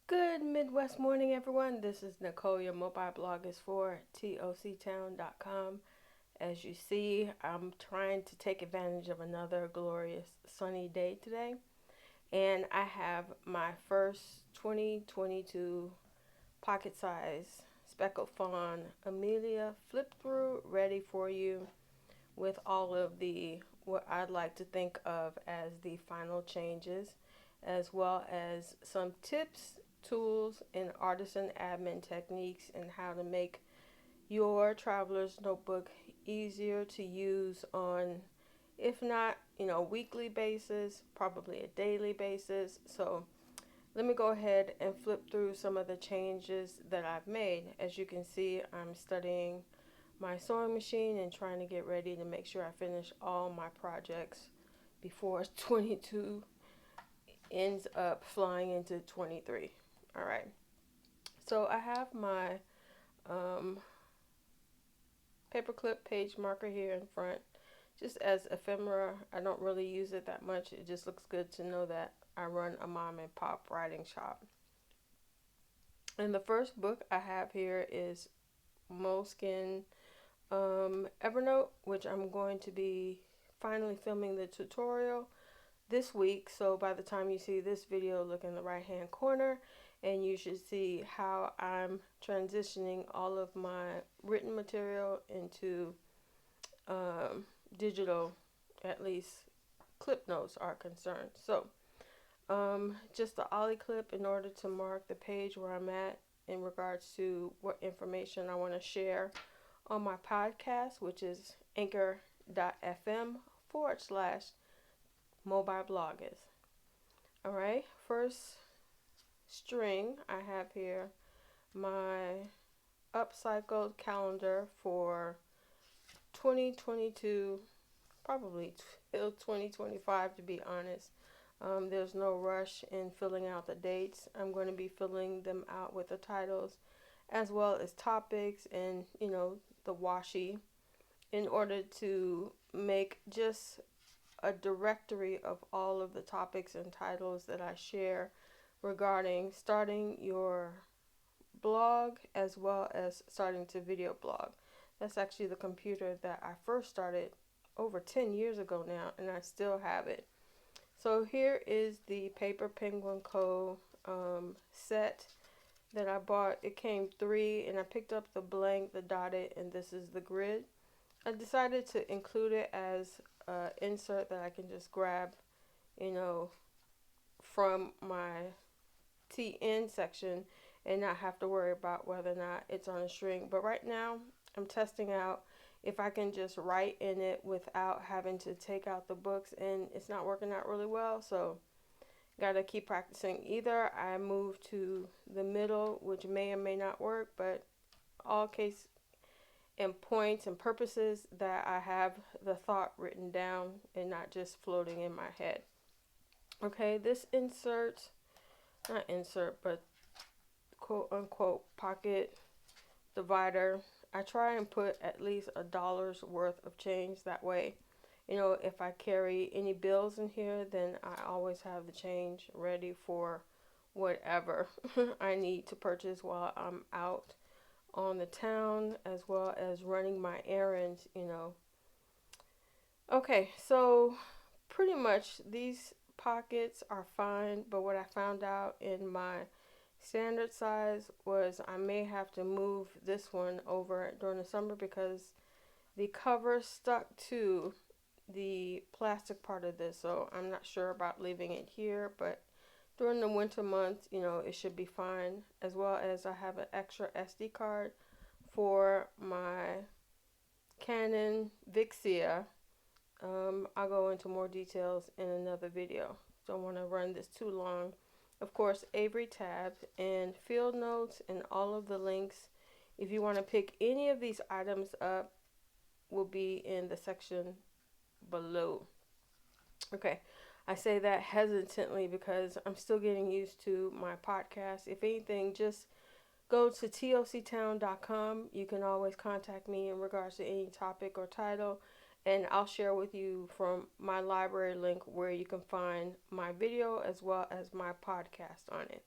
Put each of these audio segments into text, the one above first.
Good Midwest morning, everyone. This is Nicole. Your mobile blog is for toctown.com. As you see, I'm trying to take advantage of another glorious sunny day today, and I have my first 2022 pocket size Speckled Fawn Amelia flip through ready for you with all of the what I'd like to think of as the final changes, as well as some tips, tools, and artisan admin techniques and how to make your traveler's notebook easier to use on, if not, weekly basis, probably a daily basis. So let me go ahead and flip through some of the changes that I've made. As you can see, I'm studying my sewing machine and trying to get ready to make sure I finish all my projects before 22 ends up flying into 23. All right. So I have my um, paperclip page marker here in front just as ephemera. I don't really use it that much. It just looks good to know that I run a mom and pop writing shop. And the first book I have here is Moleskin Evernote, which I'm going to be finally filming the tutorial this week. So by the time you see this video, look in the right hand corner and you should see how I'm transitioning all of my written material into um, digital, at least clip notes are concerned. So just the ollie clip in order to mark the page where I'm at in regards to what information I want to share on my podcast, which is anchor.fm/mobile bloggers. All right, first string I have here my upcycled calendar for 2022, probably till 2025 to be honest. There's no rush in filling out the dates. I'm going to be filling them out with the titles as well as topics and, the washi in order to make just a directory of all of the topics and titles that I share regarding starting your blog as well as starting to video blog. That's actually the computer that I first started over 10 years ago now, and I still have it. So here is the Paper Penguin Co. set that I bought. It came three, and I picked up the blank, the dotted, and this is the grid. I decided to include it as an insert that I can just grab, you know, from my TN section and not have to worry about whether or not it's on a string. But right now, I'm testing out if I can just write in it without having to take out the books, and it's not working out really well. So gotta keep practicing. Either I move to the middle, which may or may not work, but all case and points and purposes that I have the thought written down and not just floating in my head. Okay, this not insert, but quote unquote pocket divider, I try and put at least $1 worth of change. That way, if I carry any bills in here, then I always have the change ready for whatever I need to purchase while I'm out on the town as well as running my errands. Okay, so pretty much these pockets are fine, but what I found out in my standard size was I may have to move this one over during the summer because the cover stuck to the plastic part of this, so I'm not sure about leaving it here, but during the winter months, it should be fine. As well as I have an extra SD card for my Canon Vixia. I'll go into more details in another video. Don't want to run this too long. Of course, Avery tabs and field notes and all of the links, if you want to pick any of these items up, will be in the section below. Okay, I say that hesitantly because I'm still getting used to my podcast. If anything, just go to toctown.com. You can always contact me in regards to any topic or title, and I'll share with you from my library link where you can find my video as well as my podcast on it.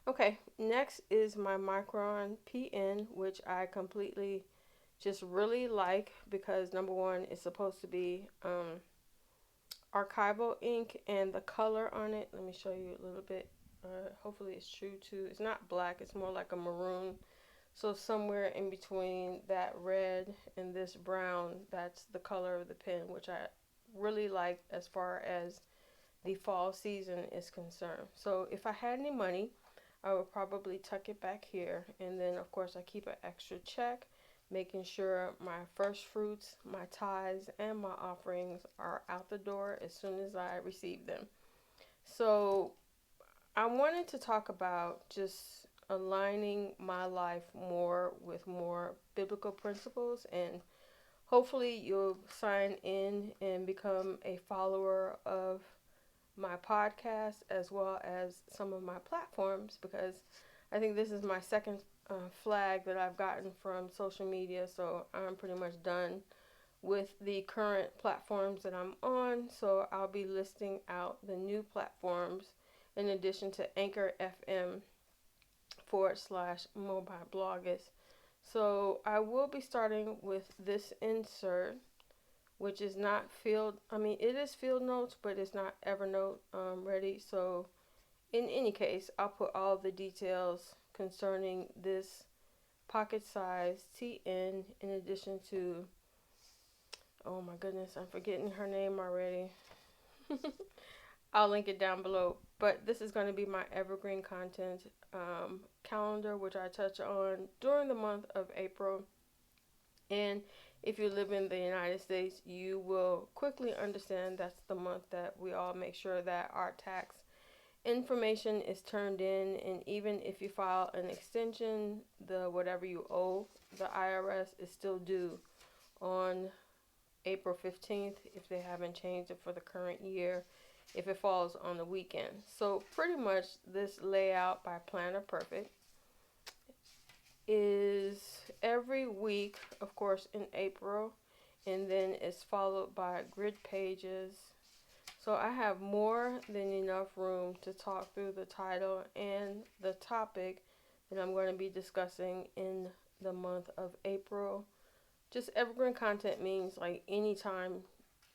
Okay, next is my Micron PN, which I completely just really like because number one, it's supposed to be archival ink, and the color on it, let me show you a little bit. Hopefully it's true too. It's not black, it's more like a maroon. So somewhere in between that red and this brown, that's the color of the pen, which I really like as far as the fall season is concerned. So if I had any money, I would probably tuck it back here. And then, of course, I keep an extra check, making sure my first fruits, my tithes, and my offerings are out the door as soon as I receive them. So I wanted to talk about just aligning my life more with more biblical principles, and hopefully you'll sign in and become a follower of my podcast as well as some of my platforms, because I think this is my second flag that I've gotten from social media. So I'm pretty much done with the current platforms that I'm on. So I'll be listing out the new platforms in addition to Anchor FM /mobile bloggers. So I will be starting with this insert, which is not field, I mean, it is field notes, but it's not Evernote ready. So in any case, I'll put all the details concerning this pocket size TN in addition to, oh my goodness, I'm forgetting her name already. I'll link it down below. But this is going to be my evergreen content calendar, which I touch on during the month of April. And if you live in the United States, you will quickly understand that's the month that we all make sure that our tax information is turned in. And even if you file an extension, the whatever you owe the IRS is still due on April 15th if they haven't changed it for the current year, if it falls on the weekend. So pretty much this layout by Planner Perfect is every week, of course, in April, and then it's followed by grid pages. So I have more than enough room to talk through the title and the topic that I'm going to be discussing in the month of April. Just evergreen content means like anytime,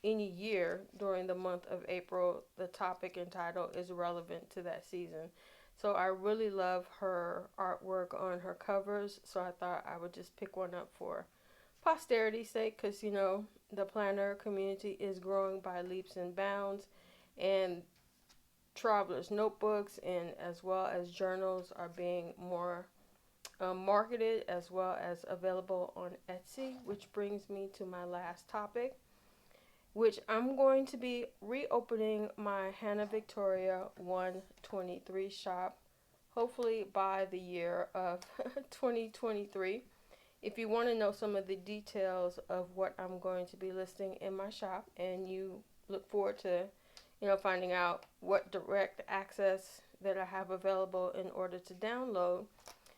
any year during the month of April, the topic and title is relevant to that season. So I really love her artwork on her covers, so I thought I would just pick one up for posterity's sake, because the planner community is growing by leaps and bounds, and travelers notebooks and as well as journals are being more marketed as well as available on Etsy, which brings me to my last topic, which I'm going to be reopening my Hannah Victoria 123 shop, hopefully by the year of 2023. If you want to know some of the details of what I'm going to be listing in my shop, and you look forward to, finding out what direct access that I have available in order to download,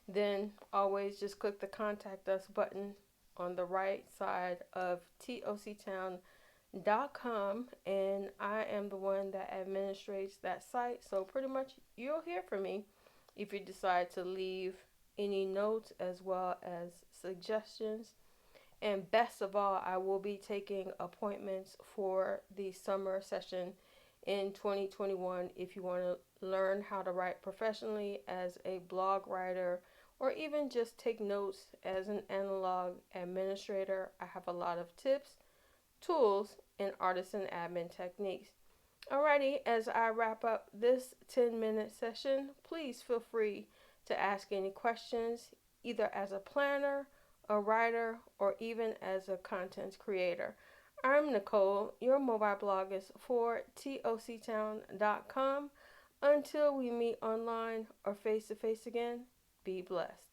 then always just click the Contact Us button on the right side of toctown.com, and I am the one that administrates that site. So pretty much you'll hear from me if you decide to leave any notes as well as suggestions. And best of all, I will be taking appointments for the summer session in 2021 if you want to learn how to write professionally as a blog writer, or even just take notes as an analog administrator. I have a lot of tips, tools, and artisan admin techniques. Alrighty, as I wrap up this 10-minute session, please feel free to ask any questions, either as a planner, a writer, or even as a content creator. I'm Nicole, your mobile bloggist for toctown.com. Until we meet online or face to face again, be blessed.